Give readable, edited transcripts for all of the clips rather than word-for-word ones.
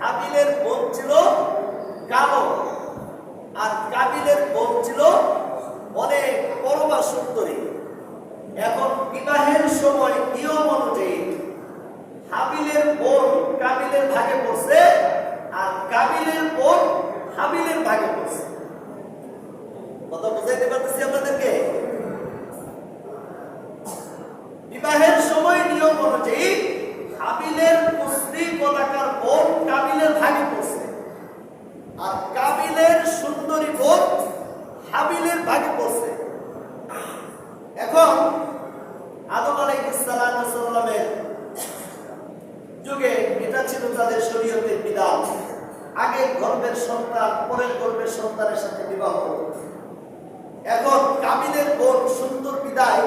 হাবিলের বোন ছিল কালো, আর কাবিলের বোন ছিল অনেক পরমা সুন্দরী। এখন বিবাহের সময় নিয়ম অনুযায়ী হাবিলের বোন কাবিলের ভাগে পড়ছে, আর কাবিলের বোন হাবিলের ভাগে পড়ছে। কথা বুঝাইতে পারতেছি আপনাদেরকে? বিবাহের সময় নিয়ম অনুযায়ী হাবিলের কুসরি পতাকার বোন কাবিলের ভাগে পড়ছে, আর কাবিলের সুন্দরী বোন হাবিলের ভাগে পড়ছে। এখন আদম আলাইহিস সালামের যুগে এটা ছিল তাদের শরীয়তের বিধান। আগে গর্ভের সন্তান পরের গর্ভের সন্তানের সাথে বিবাহ। এখন কাবিলের বোন সুন্দর বিদায়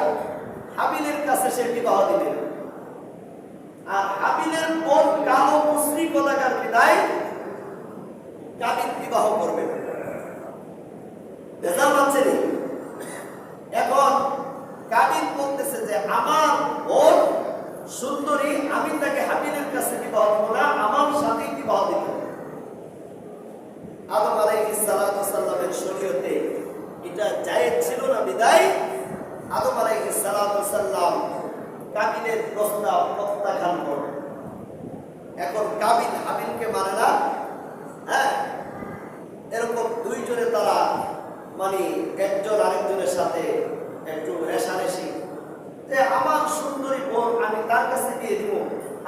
হাবিলের কাছে সে বিবাহ দিলেন, আর হাবিলের বোন কালো কুসরি পতাকার বিদায় কাবিল বিবাহ করবে। এখন কাবিল বলতেছে যে আমার বোন সুন্দরী, আমি তাকে হাবিলের কাছে বিবাহ দেব না, আমার সাথে বিবাহ দিব। আদম আলাইহিস সালামের শরীয়তে এটা জায়েজ ছিল না, বিদায় আদম আলাইহিস সালাম কাবিলের প্রস্তাব প্রত্যাখ্যান করলেন। এখন কাবিল হাবিলকে মানে না। হ্যাঁ, এরকম দুইজনে তারা মানে একজন আরেকজনের সাথে একটু রেশারেশি, যে আমার সুন্দরী বোন আমি তার কাছে দিয়ে দিব,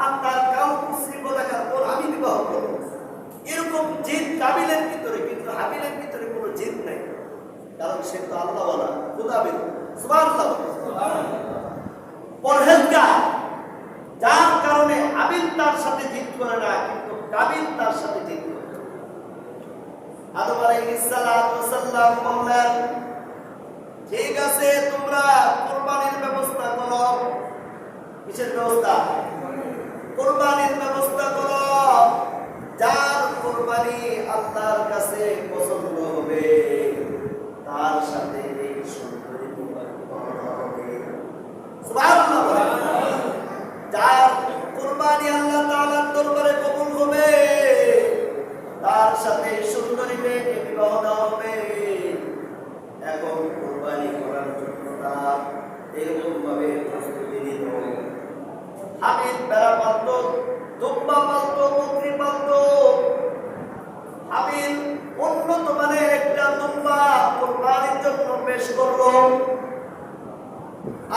আর তার কালো কুসরি পতাকার বোন আমি বিবাহ করব। এরকম জিদ কাবিলের ভিতরে, কিন্তু হাবিলের ভিতরে কোনো জিদ নাই, কারণ সে তো আল্লাহ ওয়ালা, খুদাবিদ, সুবহানাল্লাহ, পরহেজগার, যার কারণে হাবিল তার সাথে জিদ করে না, কিন্তু কাবিল তার সাথে জিদ করে। আদম আলাইহিস সালাম বললেন, ঠিক আছে তোমরা কুরবানির ব্যবস্থা করো। কিসের ব্যবস্থা? কুরবানির ব্যবস্থা করো। যার কুরবানি আল্লাহর কাছে পছন্দ হবে তার সাথে এই সুন্দরী হবে। সুবহানাল্লাহ। যার কুরবানি আল্লাহ তাআলার দরবারে কবুল হবে তার সাথে সুন্দরী মেয়েকে বিবাহ দেওয়া হবে। এখন কুরবানি করার জন্য তারা এরকম ভাবে প্রস্তুতি নিত। হাবিল বেড়া পালত, দুম্বা পালত, বকরি পালত। হাবিল উন্নত মানের একটা দুম্বা কুরবানির জন্য পেশ করলো,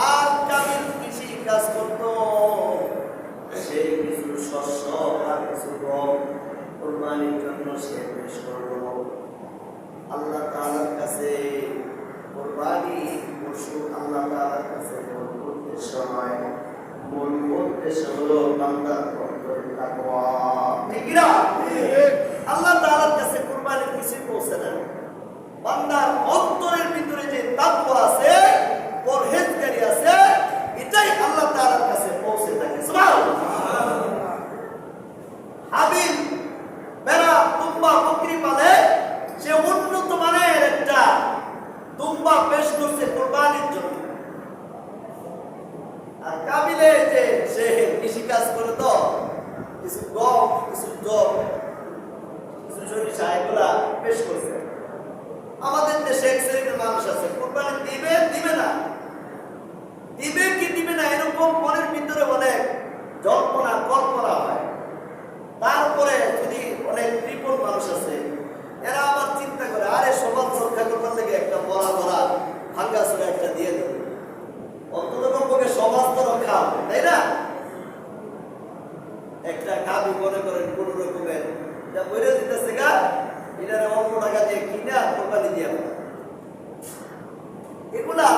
আর কাবিল কৃষি কাজ করত। সে কিছু শস্য আর কিছু গম কুরবানির জন্য সে পেশ করলো। আল্লাহ তাআলার কাছে কুরবানি পশু আল্লাহ তাআলার কাছে মূল উদ্দেশ্য নয়, মূল উদ্দেশ্য হলো বান্দার অন্তরে তাকওয়া। ঠিক না? আল্লাহ তাআলার কাছে কুরবানির কিছু পৌঁছে না, বান্দার অন্তরের ভিতরে যে তাকওয়া আছে, পরহেজগারি আছে, এটাই আল্লাহ তাআলার কাছে পৌঁছে থাকে। সুবহানাল্লাহ। হাবিল বেড়া, দুম্বা, বকরি পালে, সে উন্নত মানের একটা দুম্বা পেশ করছে কুরবানির জন্য। আর কাবিলে যে সে কৃষি কাজ করে, তো কিছু গম, কিছু জব, কিছু সরিষা এগুলা পেশ করছে। আমাদের দেশে এক শ্রেণীর মানুষ আছে কুরবানি দিবে দিবে না, দিবে কি দিবে না এরকম মনের ভিতরে অনেক জল্পনা কল্পনা হয়। তারপরে যদি অনেক কৃপণ মানুষ আছে, এরা আবার চিন্তা করে, আরে সমাজ রক্ষা করবার লেগে একটা বড় বড় ভাঙ্গা চুরা একটা দিয়ে দেবে, অন্তত পক্ষে সমাজ তো রক্ষা হবে, তাই না? একটা গাভী মনে করেন কোন রকমের যা বইরে দিতেছে গা, এটা অল্প টাকা দিয়ে কিনে আর কোরবানি দিয়ে দেবে। এগুলা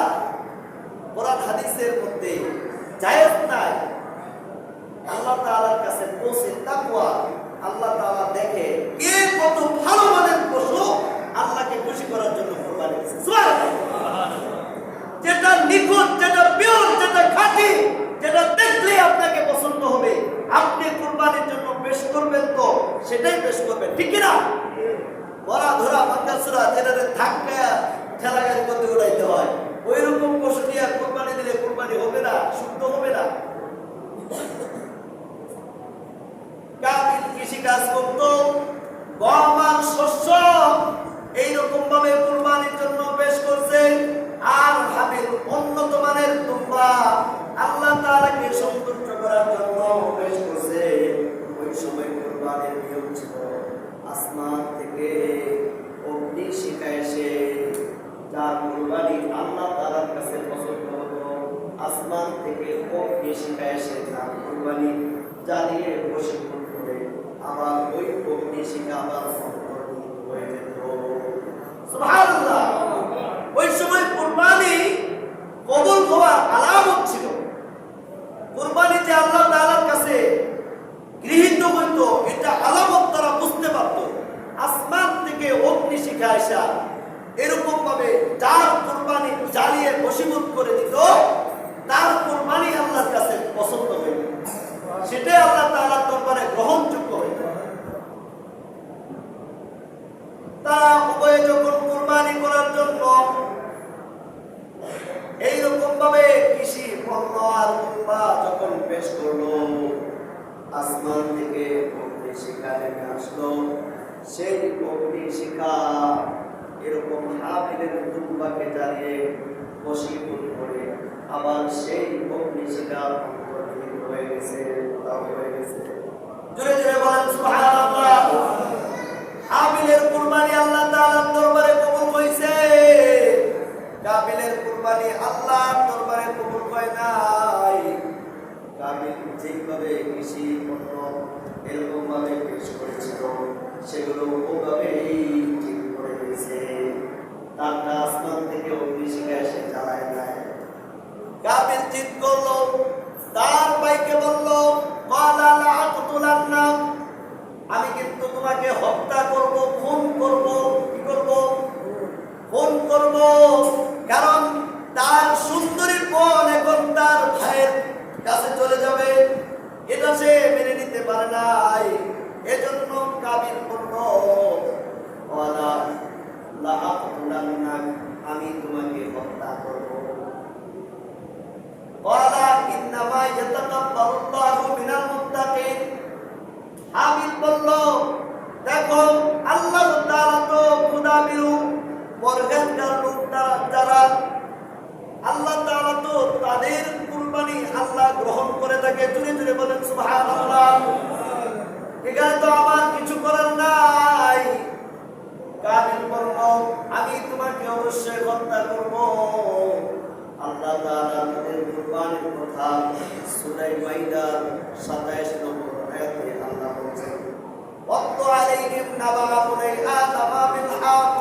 কোরআন হাদিসের মধ্যে জায়েজ নাই। আল্লাহ তাআলার কাছে পৌঁছে তাকওয়া, আল্লাহ তাআলা দেখে কে কত ভালো মানের পশু আল্লাহকে খুশি করার জন্য কুরবানি দিয়েছে। সুবহানাল্লাহ। যেটা নিখুঁত, যেটা পিওর, যেটা খাঁটি, যেটা দেখলে আপনাকে পছন্দ হবে, আপনি কুরবানির জন্য পেশ করবেন, তো সেটাই পেশ করবেন, ঠিক কি না? বড়া ধরা বাঙ্গাসুরা যেটা ধাক্কা ঠেলা গাড়ি করতে উড়াইতে হয়, ওই রকম পশু দিয়ে কুরবানি দিলে কুরবানি হবে না, শুদ্ধ হবে না। কাবিল কৃষি কাজ করতো, গম আর শস্য এইরকম ভাবে কুরবানির জন্য পেশ করছে। আর হাবিল উন্নত মানের দুম্বা আল্লাহ তাআলাকে সন্তুষ্ট করার জন্য পেশ করছে। ওই সময় কুরবানির নিয়ম ছিল আসমান থেকে অগ্নি শিখা এসে যার কুরবানি আল্লাহ তাআলার কাছে পছন্দ হতো, আসমান থেকে অগ্নি শিখা এসে যার কুরবানি জ্বালিয়ে বশীভূত করে আবার ওই অগ্নি শিখা আবার অন্তর্ভুক্ত হয়ে যেত। সুবহানাল্লাহ। ওই সময় কুরবানি কবুল হওয়ার আলামত ছিল। কুরবানি যে আল্লাহ তাআলার কাছে গৃহীত হইতো এটা আলামত তারা বুঝতে পারত। আসমান থেকে অগ্নি শিখা আসা এরকম ভাবে যার কুরবানি জ্বালিয়ে বশীভূত করে দিত তার কুরবানি আল্লাহর কাছে পছন্দ হইত, সেটাই আল্লাহ তাআলার দরবারে গ্রহণযোগ্য হইত। তারা উভয়ে যখন কুরবানি করার জন্য এইরকম ভাবে কৃষি পণ্য আর দুম্বা যখন পেশ করলো, আসমান থেকে অগ্নি শিখা নেমে আসলো। সেই অগ্নি শিখা এরকম হাবিলের দুম্বাকে জ্বালিয়ে বশীভূত করে আবার সেই অগ্নি শিখা অন্তর্হিত হয়ে গেছে, হয়ে গেছে। জোরে জোরে বলেন সুবহানাল্লাহ। হাবিলের কুরবানি আল্লাহ তাআলার দরবারে কবুল হইছে, কাবিলের কুরবানি আল্লাহর দরবারে কবুল হয় নাই। কাবিল যেভাবে কৃষি পণ্য এরকম ভাবে পেশ করেছিল সেগুলো ওভাবেই ঠিক করে দিয়েছে। তারটা আসমান থেকে অগ্নি শিখা এসে জ্বালায় দেয়। কাবিল জিদ করলো, তার ভাইকে বলল, ক্বালা লা আকতুলান্না, আমি কিন্তু তোমাকে হত্যা করব, খুন করব। কি করব? খুন করব। কারণ তার সুন্দরী বোন এখন তার ভাইয়ের কাছে চলে যাবে, এটা সে মেনে নিতে পারে নাই। এজন্য কাবিল বলল, ওয়ালা লা আকতুলান্না, আমি তোমাকে হত্যা করব। ওয়ালা ইন্নামা ইয়াতাকাব্বালুল্লাহু মিনাল মুত্তাকিন। হাবিল বলল, দেখো আল্লাহ তাআলা তো খোদাবিরু পরহেজগার লোক যারা, আল্লাহ তাআলা তো তাদের কুরবানি আল্লাহ গ্রহণ করে থাকে। জুড়ে জুড়ে বলেন সুবহানাল্লাহ। এখানে তো আমার কিছু করার নাই। কাবিল বলল, আমি তোমাকে অবশ্যই হত্যা করব। আল্লাহ তাআলা তাদের কুরবানির কথা সূরা মাইদার 27 নম্বর আয়াতে আল্লাহ বলেন, ওয়াক্তু আলাইহিম নাবা বুনাই আদামা বিল হাক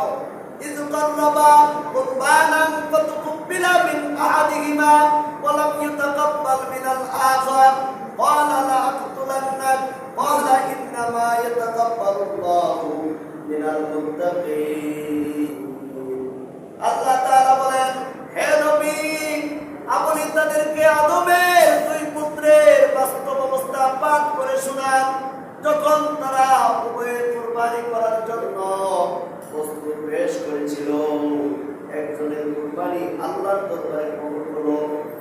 ইয কাররাবা কুরবানান ফাতুকবিলা মিন আহাদিহিমা ওয়া লাম ইউতাকাব্বাল মিনাল আখার ক্বালা লা আকতুলান্নাক ক্বালা ইন্নামা ইয়াতাকাব্বালুল্লাহু মিনাল মুত্তাকিন। আল্লাহ তাআলা বলেন, হে নবী, আপনি তাদেরকে আদমের দুই পুত্রের বাস্তব অবস্থা পাঠ করে শোনান। যখন তারা উভয়ে কুরবানি করার জন্য প্রস্তুত পেশ করেছিল, একজনের কুরবানি আল্লাহর দরবারে কবুল হলো,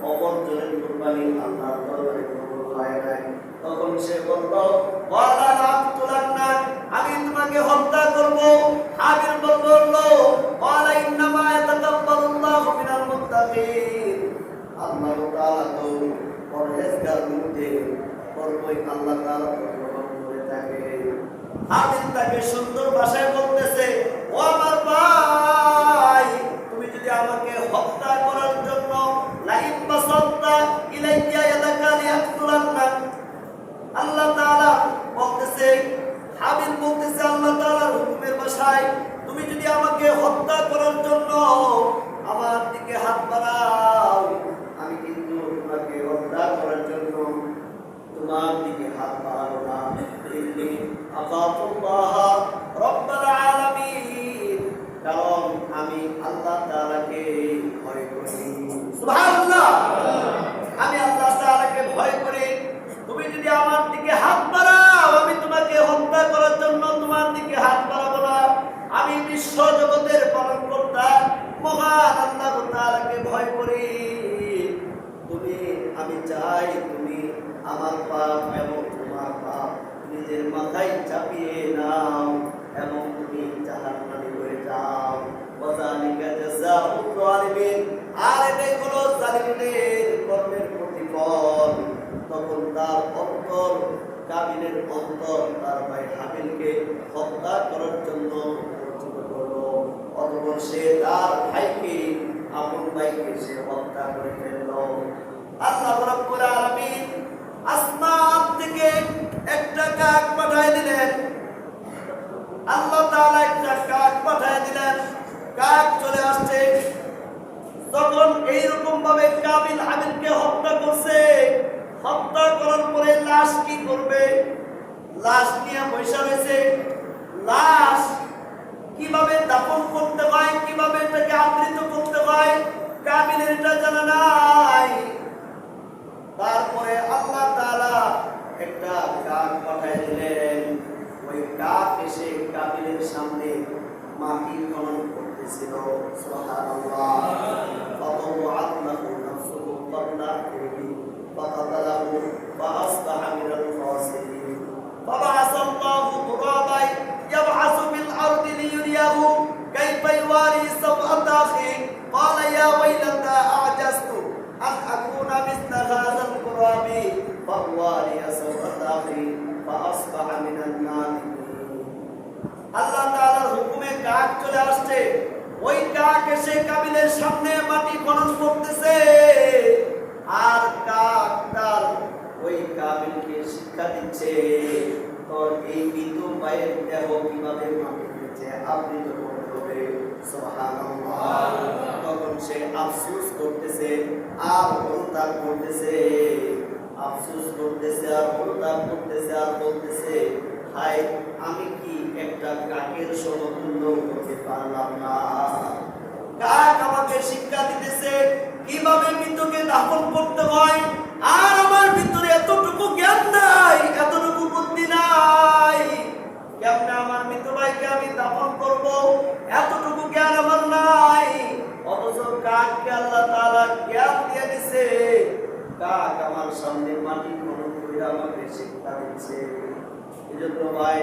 অপরজনের কুরবানি আল্লাহর দরবারে কবুল হয় নাই। তখন সে বলল, ওয়ালা লা আকতুলান্না, আমি তোমাকে হত্যা করব। হাবিল বলল, ওয়ালা ইন্নামা ইয়াতাকাব্বালুল্লাহু মিনাল মুত্তাকিন, আল্লাহ তাআলা তো পরহেজগার লোকদের কর্মই আল্লাহ তাআলা গ্রহণ করে থাকে। হাবিল তাকে সুন্দর ভাষায় বলতেছে, ও আমার ভাই, তুমি যদি আমাকে হত্যা করার জন্য লাইন বাসাত্তা ইলাইয়া ইয়াদাকা লিয়াকতুলান্না, আল্লাহ তাআলা বলতেছে, হাবিল বলতেছে আল্লাহ তাআলার হুকুমের ভাষায়, তুমি যদি আমাকে হত্যা করার জন্য আমার দিকে হাত বাড়াও, আমি কিন্তু তোমাকে হত্যা করার জন্য তোমার দিকে হাত বাড়াবো না। ইন্নী আখাফুল্লাহ রাব্বাল আলামিন, কারণ আমি আল্লাহ তাআলাকে ভয় করি। সুবহানাল্লাহ। আমি আল্লাহ তাআলাকে ভয় করি। তুমি যদি আমার দিকে হাত বাড়াও, আমি তোমাকে হত্যা করার জন্য তোমার দিকে হাত বাড়াবো না। আমি বিশ্ব জগতের পালনকর্তা মহান আল্লাহ তাআলাকে ভয় করি। আমি চাই তুমি আমার পাপ এবং তোমার পাপ নিজের মাথায় চাপিয়ে নাও, তার ভাই হাবিলকে হত্যা করার জন্য প্ররোচিত করলো, অতঃপর সে তার ভাইকে, আপন ভাইকে সে হত্যা করে ফেললো। আল্লাহ রাব্বুল আলামিন আসমান থেকে একটা কাক পাঠিয়ে দিলেন। আল্লাহ তাআলা একটা কাক পাঠিয়ে দিলেন। কাক চলে আসছে। তখন এইরকম ভাবে কাবিল হাবিলকে হত্যা করছে। হত্যা করার পরে লাশ কি করবে? লাশ নিয়ে বসে রয়েছে। লাশ কিভাবে দাফন করতে হয়, কিভাবে এটাকে আবৃত করতে হয়, কাবিলের এটা জানা নাই। তারপরে আল্লাহ তাআলা একটা কাক পাঠিয়ে দিলেন। ওই কাক এসে কাবিলের সামনে মাটি খনন করতেছিল। সুবহানাল্লাহ। ফাতাওয়াআত লাহু নাফসুহু ক্বাবলা আখিহি ফাকাতালাহু ফাআসবাহা মিনাল খাসিরিন। ফাবাআসাল্লাহু গুরাবাই ইয়াবআসু বিল আরদি লিয়ুরিয়াহু কাইফা ইওয়ারি সাওআতা আখি ক্বালা ইয়া ওয়াইলাতা আ'জাজতু আন আকুনা মিসলা হাযাল গুরাবি ফাওয়ারি সাওআতা আখি ফাআসবাহা মিনান নাদিমিন। আল্লাহ তাআলার হুকুমে কাক চলে আসছে। ওই কাক এসে কাবিলের সামনে মাটি খনন করতেছে। আর কাক তার ওই কাবিলকে শিক্ষা দিচ্ছে, তোর এই মৃত ভাইয়ের দেহ কিভাবে মাটির নিচে আবৃত করতে হবে। সুবহানাল্লাহ। তখন সে আফসোস করতেছে আর অনুতাপ করতেছে, আফসোস করতেছে আর অনুতাপ করতেছে আর বলতেছে, হায় আমি কি একটা কাকের সমতুল্য হতে পারলাম না। কাক আমাকে শিক্ষা দিতেছে কিভাবে মৃতকে দাফন করতে হয়, আর আমার ভিতরে এতটুকু জ্ঞান নাই, এতটুকু বুদ্ধি নাই। কেমনে আমার মৃত ভাইকে আমি দাফন করব, এতটুকু জ্ঞান আমার নাই। অথচ কাককে আল্লাহ তাআলা জ্ঞান দিয়ে দিছে। কাক আমার সামনে মাটি খনন করে আমাকে শিক্ষা দিচ্ছে। এজন্য ভাই